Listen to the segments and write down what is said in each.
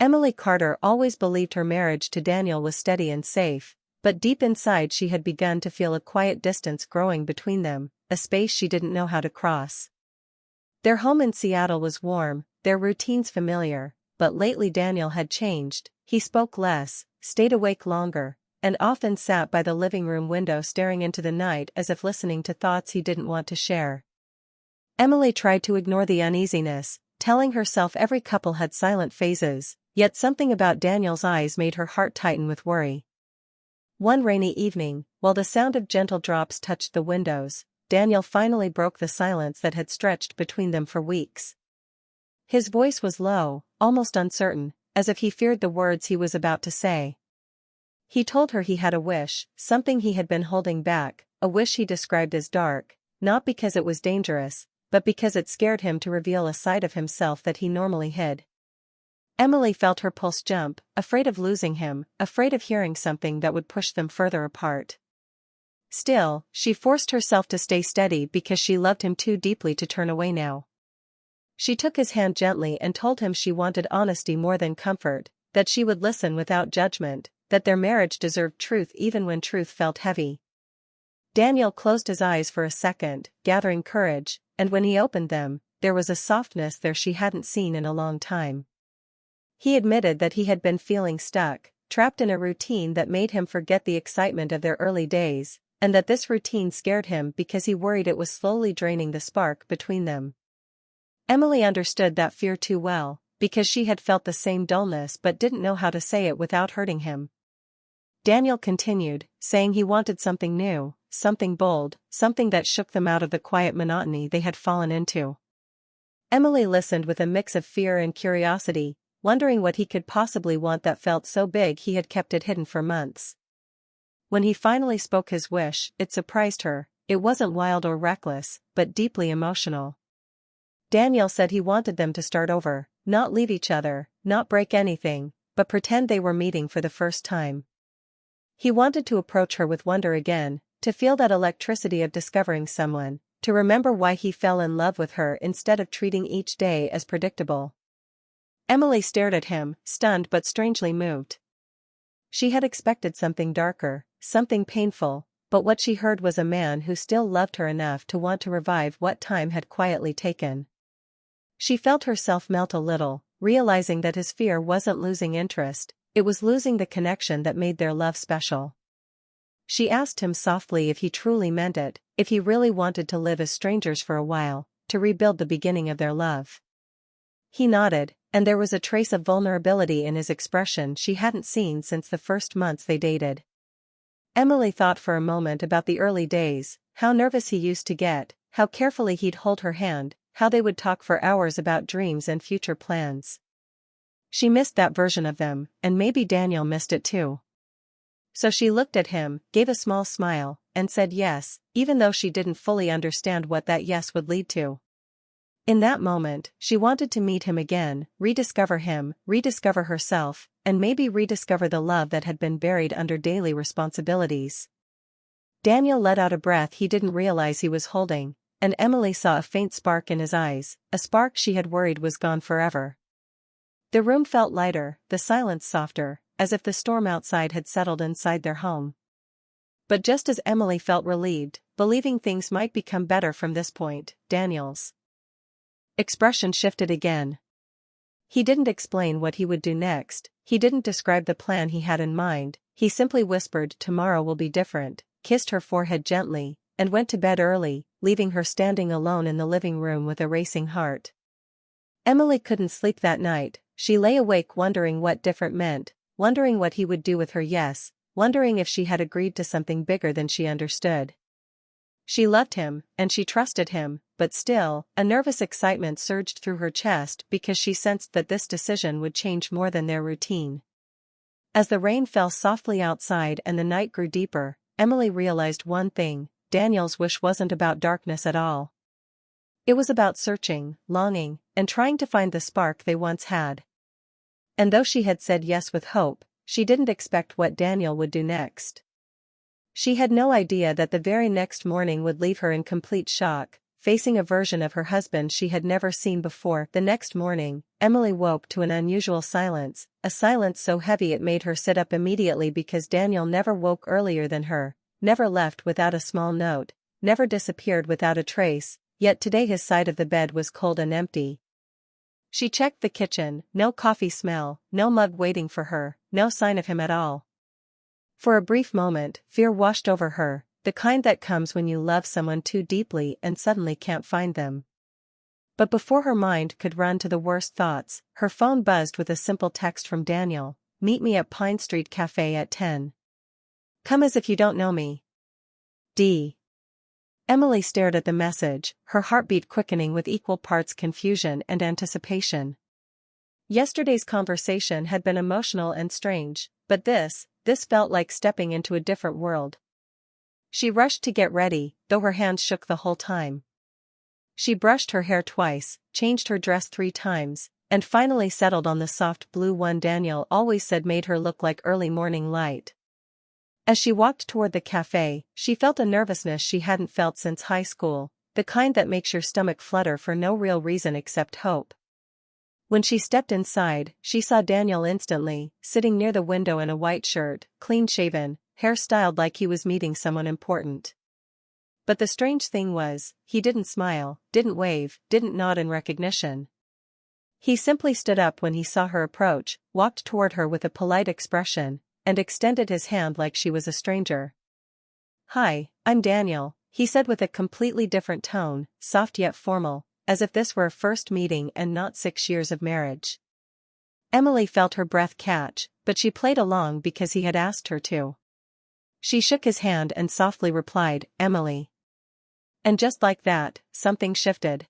Emily Carter always believed her marriage to Daniel was steady and safe, but deep inside she had begun to feel a quiet distance growing between them, a space she didn't know how to cross. Their home in Seattle was warm, their routines familiar, but lately Daniel had changed. He spoke less, stayed awake longer, and often sat by the living room window staring into the night as if listening to thoughts he didn't want to share. Emily tried to ignore the uneasiness, telling herself every couple had silent phases, yet something about Daniel's eyes made her heart tighten with worry. One rainy evening, while the sound of gentle drops touched the windows, Daniel finally broke the silence that had stretched between them for weeks. His voice was low, almost uncertain, as if he feared the words he was about to say. He told her he had a wish, something he had been holding back, a wish he described as dark, not because it was dangerous, but because it scared him to reveal a side of himself that he normally hid. Emily felt her pulse jump, afraid of losing him, afraid of hearing something that would push them further apart. Still, she forced herself to stay steady because she loved him too deeply to turn away now. She took his hand gently and told him she wanted honesty more than comfort, that she would listen without judgment, that their marriage deserved truth even when truth felt heavy. Daniel closed his eyes for a second, gathering courage, and when he opened them, there was a softness there she hadn't seen in a long time. He admitted that he had been feeling stuck, trapped in a routine that made him forget the excitement of their early days, and that this routine scared him because he worried it was slowly draining the spark between them. Emily understood that fear too well, because she had felt the same dullness but didn't know how to say it without hurting him. Daniel continued, saying he wanted something new, something bold, something that shook them out of the quiet monotony they had fallen into. Emily listened with a mix of fear and curiosity, wondering what he could possibly want that felt so big he had kept it hidden for months. When he finally spoke his wish, it surprised her. It wasn't wild or reckless, but deeply emotional. Daniel said he wanted them to start over, not leave each other, not break anything, but pretend they were meeting for the first time. He wanted to approach her with wonder again, to feel that electricity of discovering someone, to remember why he fell in love with her instead of treating each day as predictable. Emily stared at him, stunned but strangely moved. She had expected something darker, something painful, but what she heard was a man who still loved her enough to want to revive what time had quietly taken. She felt herself melt a little, realizing that his fear wasn't losing interest, it was losing the connection that made their love special. She asked him softly if he truly meant it, if he really wanted to live as strangers for a while, to rebuild the beginning of their love. He nodded, and there was a trace of vulnerability in his expression she hadn't seen since the first months they dated. Emily thought for a moment about the early days, how nervous he used to get, how carefully he'd hold her hand, how they would talk for hours about dreams and future plans. She missed that version of them, and maybe Daniel missed it too. So she looked at him, gave a small smile, and said yes, even though she didn't fully understand what that yes would lead to. In that moment, she wanted to meet him again, rediscover him, rediscover herself, and maybe rediscover the love that had been buried under daily responsibilities. Daniel let out a breath he didn't realize he was holding, and Emily saw a faint spark in his eyes, a spark she had worried was gone forever. The room felt lighter, the silence softer, as if the storm outside had settled inside their home. But just as Emily felt relieved, believing things might become better from this point, Daniel's expression shifted again. He didn't explain what he would do next, he didn't describe the plan he had in mind, he simply whispered tomorrow will be different, kissed her forehead gently, and went to bed early, leaving her standing alone in the living room with a racing heart. Emily couldn't sleep that night, she lay awake wondering what different meant, wondering what he would do with her yes, wondering if she had agreed to something bigger than she understood. She loved him, and she trusted him, but still, a nervous excitement surged through her chest because she sensed that this decision would change more than their routine. As the rain fell softly outside and the night grew deeper, Emily realized one thing: Daniel's wish wasn't about darkness at all. It was about searching, longing, and trying to find the spark they once had. And though she had said yes with hope, she didn't expect what Daniel would do next. She had no idea that the very next morning would leave her in complete shock, facing a version of her husband she had never seen before. The next morning, Emily woke to an unusual silence, a silence so heavy it made her sit up immediately because Daniel never woke earlier than her, never left without a small note, never disappeared without a trace, yet today his side of the bed was cold and empty. She checked the kitchen, no coffee smell, no mug waiting for her, no sign of him at all. For a brief moment, fear washed over her, the kind that comes when you love someone too deeply and suddenly can't find them. But before her mind could run to the worst thoughts, her phone buzzed with a simple text from Daniel: "Meet me at Pine Street Cafe at 10. Come as if you don't know me. D." Emily stared at the message, her heartbeat quickening with equal parts confusion and anticipation. Yesterday's conversation had been emotional and strange, but this felt like stepping into a different world. She rushed to get ready, though her hands shook the whole time. She brushed her hair twice, changed her dress 3 times, and finally settled on the soft blue one Daniel always said made her look like early morning light. As she walked toward the cafe, she felt a nervousness she hadn't felt since high school, the kind that makes your stomach flutter for no real reason except hope. When she stepped inside, she saw Daniel instantly, sitting near the window in a white shirt, clean-shaven, hair styled like he was meeting someone important. But the strange thing was, he didn't smile, didn't wave, didn't nod in recognition. He simply stood up when he saw her approach, walked toward her with a polite expression, and extended his hand like she was a stranger. "Hi, I'm Daniel," he said with a completely different tone, soft yet formal, as if this were a first meeting and not 6 years of marriage. Emily felt her breath catch, but she played along because he had asked her to. She shook his hand and softly replied, "Emily." And just like that, something shifted.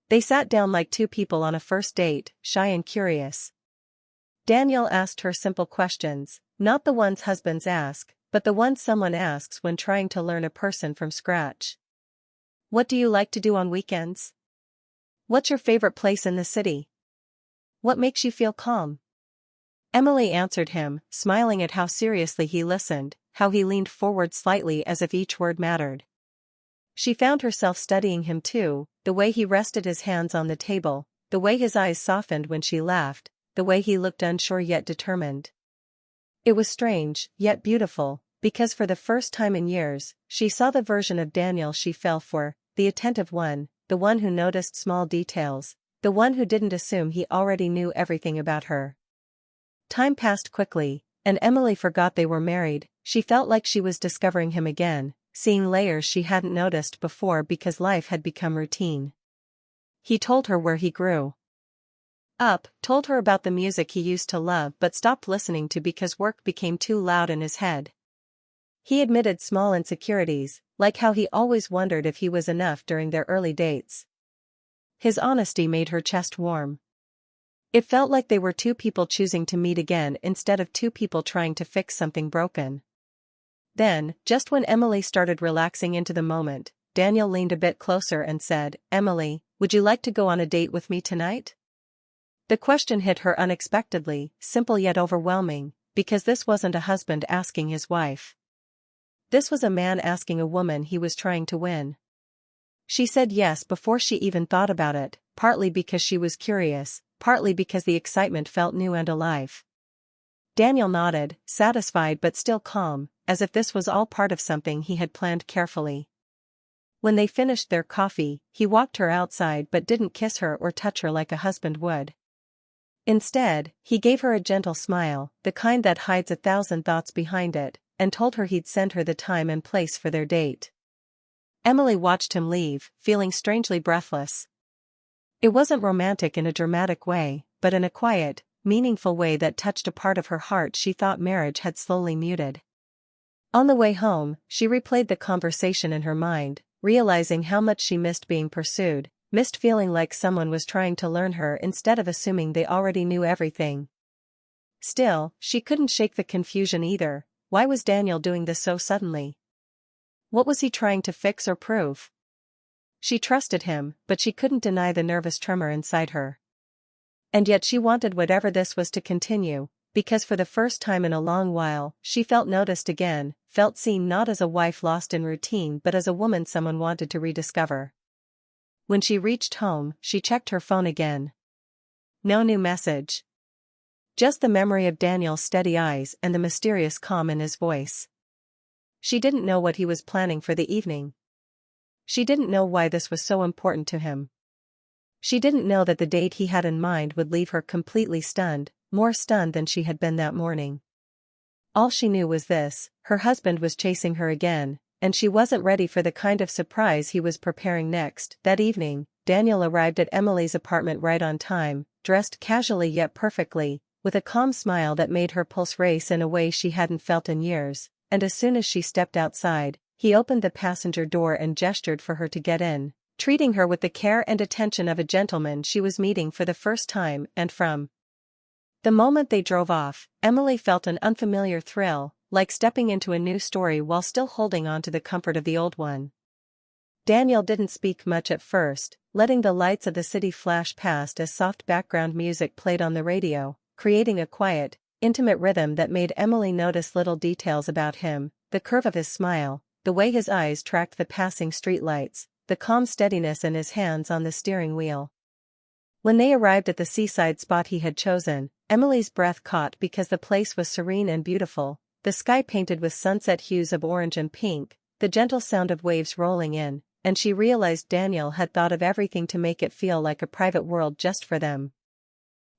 They sat down like 2 people on a first date, shy and curious. Daniel asked her simple questions, not the ones husbands ask, but the ones someone asks when trying to learn a person from scratch. "What do you like to do on weekends? What's your favorite place in the city? What makes you feel calm?" Emily answered him, smiling at how seriously he listened, how he leaned forward slightly as if each word mattered. She found herself studying him too, the way he rested his hands on the table, the way his eyes softened when she laughed, the way he looked unsure yet determined. It was strange, yet beautiful, because for the first time in years, she saw the version of Daniel she fell for, the attentive one, the one who noticed small details, the one who didn't assume he already knew everything about her. Time passed quickly, and Emily forgot they were married. She felt like she was discovering him again, seeing layers she hadn't noticed before because life had become routine. He told her where he grew up, told her about the music he used to love but stopped listening to because work became too loud in his head. He admitted small insecurities, like how he always wondered if he was enough during their early dates. His honesty made her chest warm. It felt like they were 2 people choosing to meet again instead of 2 people trying to fix something broken. Then, just when Emily started relaxing into the moment, Daniel leaned a bit closer and said, "Emily, would you like to go on a date with me tonight?" The question hit her unexpectedly, simple yet overwhelming, because this wasn't a husband asking his wife. This was a man asking a woman he was trying to win. She said yes before she even thought about it, partly because she was curious, partly because the excitement felt new and alive. Daniel nodded, satisfied but still calm, as if this was all part of something he had planned carefully. When they finished their coffee, he walked her outside but didn't kiss her or touch her like a husband would. Instead, he gave her a gentle smile, the kind that hides 1,000 thoughts behind it, and told her he'd send her the time and place for their date. Emily watched him leave, feeling strangely breathless. It wasn't romantic in a dramatic way, but in a quiet, meaningful way that touched a part of her heart she thought marriage had slowly muted. On the way home, she replayed the conversation in her mind, realizing how much she missed being pursued, missed feeling like someone was trying to learn her instead of assuming they already knew everything. Still, she couldn't shake the confusion either. Why was Daniel doing this so suddenly? What was he trying to fix or prove? She trusted him, but she couldn't deny the nervous tremor inside her. And yet she wanted whatever this was to continue, because for the first time in a long while, she felt noticed again, felt seen not as a wife lost in routine but as a woman someone wanted to rediscover. When she reached home, she checked her phone again. No new message. Just the memory of Daniel's steady eyes and the mysterious calm in his voice. She didn't know what he was planning for the evening. She didn't know why this was so important to him. She didn't know that the date he had in mind would leave her completely stunned, more stunned than she had been that morning. All she knew was this: her husband was chasing her again, and she wasn't ready for the kind of surprise he was preparing next. That evening, Daniel arrived at Emily's apartment right on time, dressed casually yet perfectly, with a calm smile that made her pulse race in a way she hadn't felt in years, and as soon as she stepped outside, he opened the passenger door and gestured for her to get in, treating her with the care and attention of a gentleman she was meeting for the first time. And from the moment they drove off, Emily felt an unfamiliar thrill, like stepping into a new story while still holding on to the comfort of the old one. Daniel didn't speak much at first, letting the lights of the city flash past as soft background music played on the radio, creating a quiet, intimate rhythm that made Emily notice little details about him: the curve of his smile, the way his eyes tracked the passing streetlights, the calm steadiness in his hands on the steering wheel. When they arrived at the seaside spot he had chosen, Emily's breath caught because the place was serene and beautiful, the sky painted with sunset hues of orange and pink, the gentle sound of waves rolling in, and she realized Daniel had thought of everything to make it feel like a private world just for them.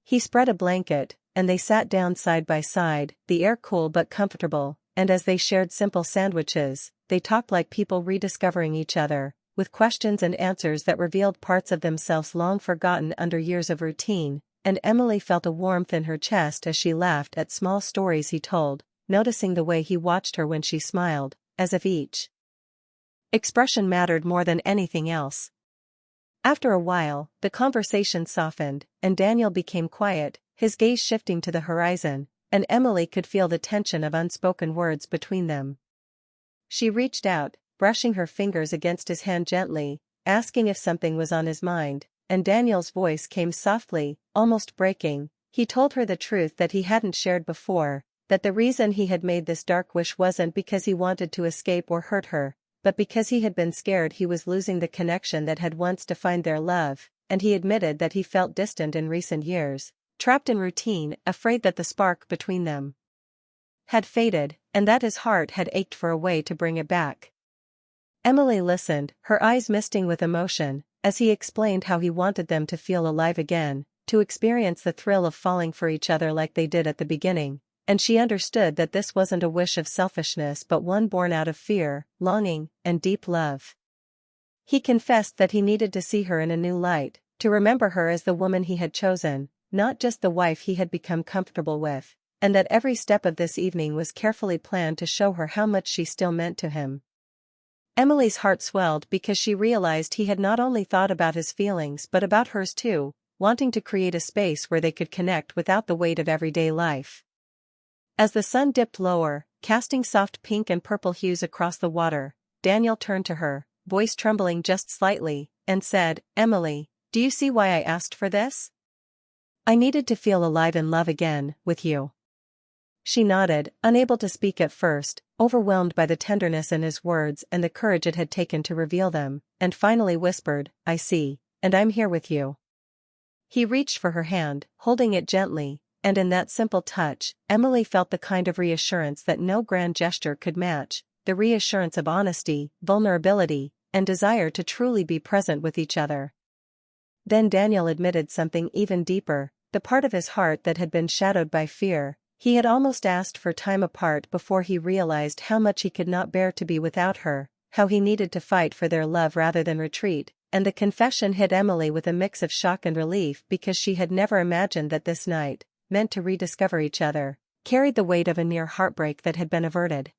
He spread a blanket, and they sat down side by side, the air cool but comfortable, and as they shared simple sandwiches, they talked like people rediscovering each other, with questions and answers that revealed parts of themselves long forgotten under years of routine, and Emily felt a warmth in her chest as she laughed at small stories he told, noticing the way he watched her when she smiled, as if each expression mattered more than anything else. After a while, the conversation softened, and Daniel became quiet, his gaze shifting to the horizon, and Emily could feel the tension of unspoken words between them. She reached out, brushing her fingers against his hand gently, asking if something was on his mind, and Daniel's voice came softly, almost breaking. He told her the truth that he hadn't shared before, that the reason he had made this dark wish wasn't because he wanted to escape or hurt her, but because he had been scared he was losing the connection that had once defined their love, and he admitted that he felt distant in recent years, trapped in routine, afraid that the spark between them had faded, and that his heart had ached for a way to bring it back. Emily listened, her eyes misting with emotion, as he explained how he wanted them to feel alive again, to experience the thrill of falling for each other like they did at the beginning, and she understood that this wasn't a wish of selfishness but one born out of fear, longing, and deep love. He confessed that he needed to see her in a new light, to remember her as the woman he had chosen, not just the wife he had become comfortable with, and that every step of this evening was carefully planned to show her how much she still meant to him. Emily's heart swelled because she realized he had not only thought about his feelings but about hers too, wanting to create a space where they could connect without the weight of everyday life. As the sun dipped lower, casting soft pink and purple hues across the water, Daniel turned to her, voice trembling just slightly, and said, "Emily, do you see why I asked for this? I needed to feel alive in love again, with you." She nodded, unable to speak at first, overwhelmed by the tenderness in his words and the courage it had taken to reveal them, and finally whispered, "I see, and I'm here with you." He reached for her hand, holding it gently, and in that simple touch, Emily felt the kind of reassurance that no grand gesture could match, the reassurance of honesty, vulnerability, and desire to truly be present with each other. Then Daniel admitted something even deeper, the part of his heart that had been shadowed by fear. He had almost asked for time apart before he realized how much he could not bear to be without her, how he needed to fight for their love rather than retreat, and the confession hit Emily with a mix of shock and relief because she had never imagined that this night, meant to rediscover each other, carried the weight of a near heartbreak that had been averted.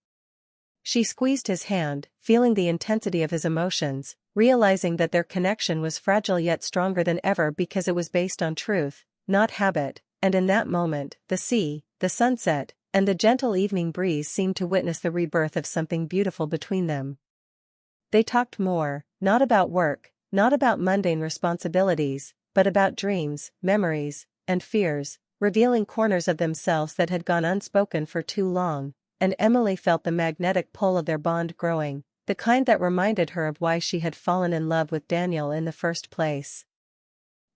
She squeezed his hand, feeling the intensity of his emotions, realizing that their connection was fragile yet stronger than ever because it was based on truth, not habit, and in that moment, the sea, the sunset, and the gentle evening breeze seemed to witness the rebirth of something beautiful between them. They talked more, not about work, not about mundane responsibilities, but about dreams, memories, and fears, revealing corners of themselves that had gone unspoken for too long, and Emily felt the magnetic pull of their bond growing, the kind that reminded her of why she had fallen in love with Daniel in the first place.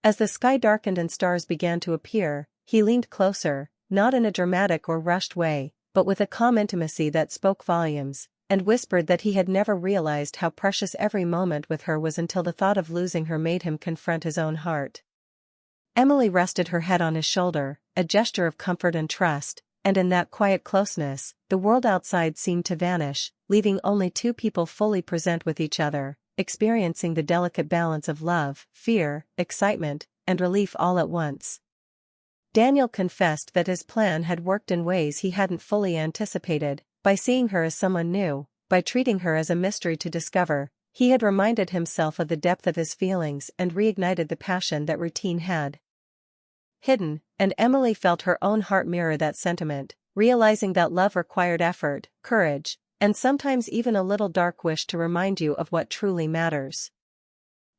As the sky darkened and stars began to appear, he leaned closer, not in a dramatic or rushed way, but with a calm intimacy that spoke volumes, and whispered that he had never realized how precious every moment with her was until the thought of losing her made him confront his own heart. Emily rested her head on his shoulder, a gesture of comfort and trust, and in that quiet closeness, the world outside seemed to vanish, leaving only two people fully present with each other, experiencing the delicate balance of love, fear, excitement, and relief all at once. Daniel confessed that his plan had worked in ways he hadn't fully anticipated. By seeing her as someone new, by treating her as a mystery to discover, he had reminded himself of the depth of his feelings and reignited the passion that routine had hidden, and Emily felt her own heart mirror that sentiment, realizing that love required effort, courage, and sometimes even a little dark wish to remind you of what truly matters.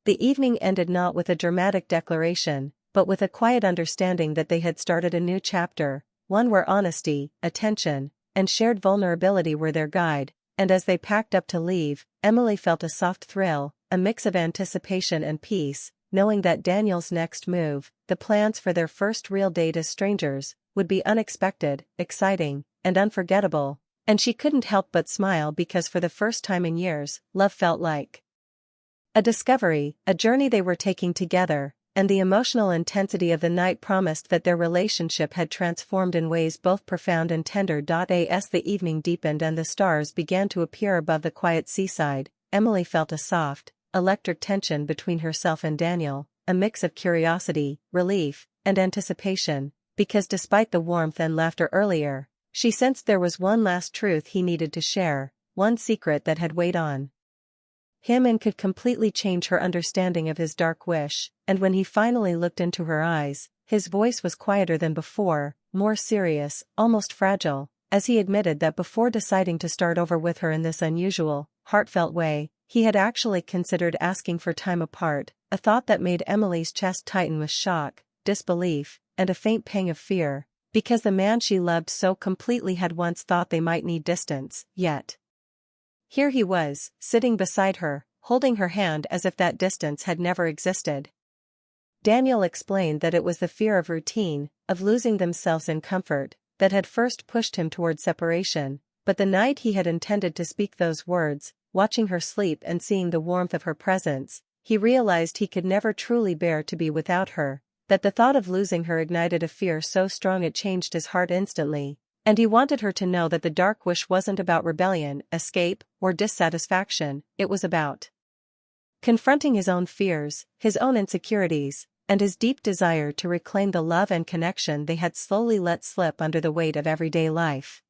The evening ended not with a dramatic declaration, but with a quiet understanding that they had started a new chapter, one where honesty, attention, and shared vulnerability were their guide, and as they packed up to leave, Emily felt a soft thrill, a mix of anticipation and peace, knowing that Daniel's next move, the plans for their first real date as strangers, would be unexpected, exciting, and unforgettable, and she couldn't help but smile because for the first time in years, love felt like a discovery, a journey they were taking together, and the emotional intensity of the night promised that their relationship had transformed in ways both profound and tender. As the evening deepened and the stars began to appear above the quiet seaside, Emily felt a soft, electric tension between herself and Daniel, a mix of curiosity, relief, and anticipation, because despite the warmth and laughter earlier, she sensed there was one last truth he needed to share, one secret that had weighed on him and could completely change her understanding of his dark wish, and when he finally looked into her eyes, his voice was quieter than before, more serious, almost fragile, as he admitted that before deciding to start over with her in this unusual, heartfelt way, he had actually considered asking for time apart, a thought that made Emily's chest tighten with shock, disbelief, and a faint pang of fear, because the man she loved so completely had once thought they might need distance, yet here he was, sitting beside her, holding her hand as if that distance had never existed. Daniel explained that it was the fear of routine, of losing themselves in comfort, that had first pushed him toward separation, but the night he had intended to speak those words, watching her sleep and seeing the warmth of her presence, he realized he could never truly bear to be without her, that the thought of losing her ignited a fear so strong it changed his heart instantly. And he wanted her to know that the dark wish wasn't about rebellion, escape, or dissatisfaction, it was about confronting his own fears, his own insecurities, and his deep desire to reclaim the love and connection they had slowly let slip under the weight of everyday life.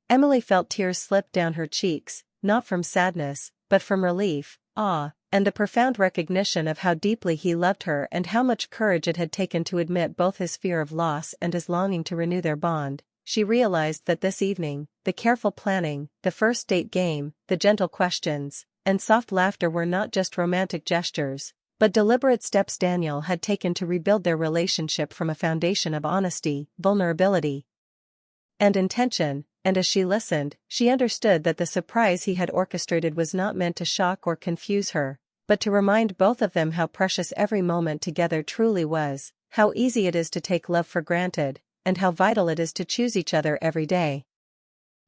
Emily felt tears slip down her cheeks, not from sadness, but from relief, awe, and the profound recognition of how deeply he loved her and how much courage it had taken to admit both his fear of loss and his longing to renew their bond. She realized that this evening, the careful planning, the first date game, the gentle questions, and soft laughter were not just romantic gestures, but deliberate steps Daniel had taken to rebuild their relationship from a foundation of honesty, vulnerability, and intention, and as she listened, she understood that the surprise he had orchestrated was not meant to shock or confuse her, but to remind both of them how precious every moment together truly was, how easy it is to take love for granted, and how vital it is to choose each other every day.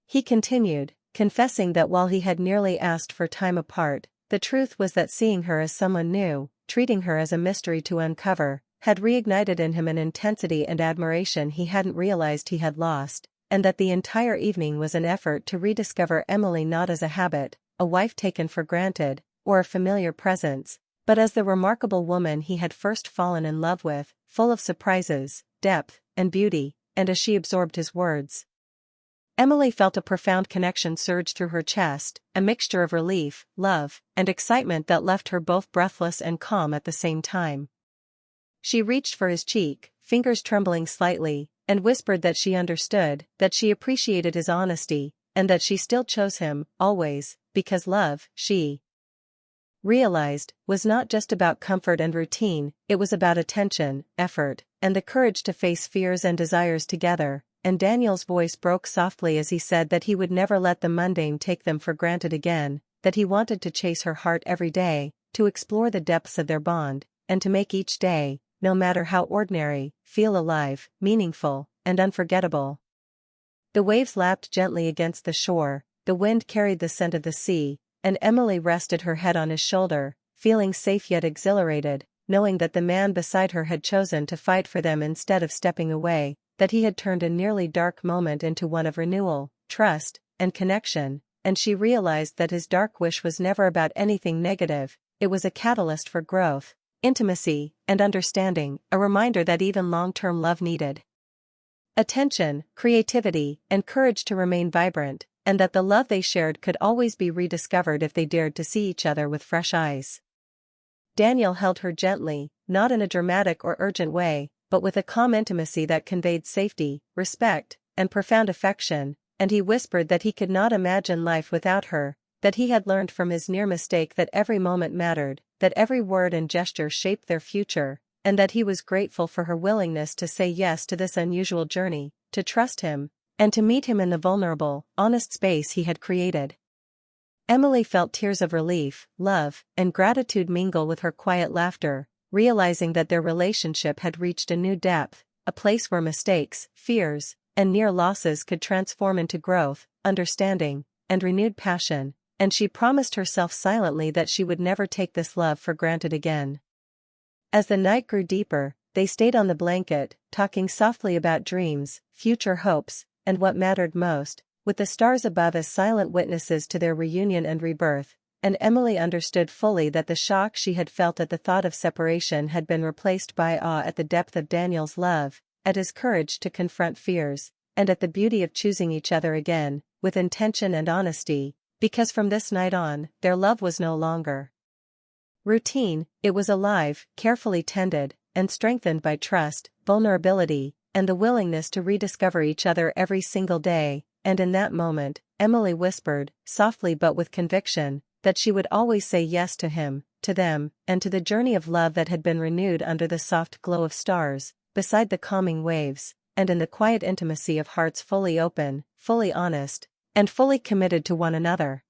He continued, confessing that while he had nearly asked for time apart, the truth was that seeing her as someone new, treating her as a mystery to uncover, had reignited in him an intensity and admiration he hadn't realized he had lost, and that the entire evening was an effort to rediscover Emily not as a habit, a wife taken for granted, or a familiar presence, but as the remarkable woman he had first fallen in love with, full of surprises, depth, and beauty, and as she absorbed his words, Emily felt a profound connection surge through her chest, a mixture of relief, love, and excitement that left her both breathless and calm at the same time. She reached for his cheek, fingers trembling slightly, and whispered that she understood, that she appreciated his honesty, and that she still chose him, always, because love, she realized, was not just about comfort and routine, it was about attention, effort, and the courage to face fears and desires together, and Daniel's voice broke softly as he said that he would never let the mundane take them for granted again, that he wanted to chase her heart every day, to explore the depths of their bond, and to make each day, no matter how ordinary, feel alive, meaningful, and unforgettable. The waves lapped gently against the shore, the wind carried the scent of the sea, and Emily rested her head on his shoulder, feeling safe yet exhilarated, knowing that the man beside her had chosen to fight for them instead of stepping away, that he had turned a nearly dark moment into one of renewal, trust, and connection, and she realized that his dark wish was never about anything negative. It was a catalyst for growth, intimacy, and understanding, a reminder that even long-term love needed attention, creativity, and courage to remain vibrant, and that the love they shared could always be rediscovered if they dared to see each other with fresh eyes. Daniel held her gently, not in a dramatic or urgent way, but with a calm intimacy that conveyed safety, respect, and profound affection, and he whispered that he could not imagine life without her, that he had learned from his near mistake that every moment mattered, that every word and gesture shaped their future, and that he was grateful for her willingness to say yes to this unusual journey, to trust him, and to meet him in the vulnerable, honest space he had created. Emily felt tears of relief, love, and gratitude mingle with her quiet laughter, realizing that their relationship had reached a new depth, a place where mistakes, fears, and near losses could transform into growth, understanding, and renewed passion, and she promised herself silently that she would never take this love for granted again. As the night grew deeper, they stayed on the blanket, talking softly about dreams, future hopes, and what mattered most, with the stars above as silent witnesses to their reunion and rebirth, and Emily understood fully that the shock she had felt at the thought of separation had been replaced by awe at the depth of Daniel's love, at his courage to confront fears, and at the beauty of choosing each other again, with intention and honesty, because from this night on, their love was no longer routine, it was alive, carefully tended, and strengthened by trust, vulnerability, and the willingness to rediscover each other every single day, and in that moment, Emily whispered, softly but with conviction, that she would always say yes to him, to them, and to the journey of love that had been renewed under the soft glow of stars, beside the calming waves, and in the quiet intimacy of hearts fully open, fully honest, and fully committed to one another.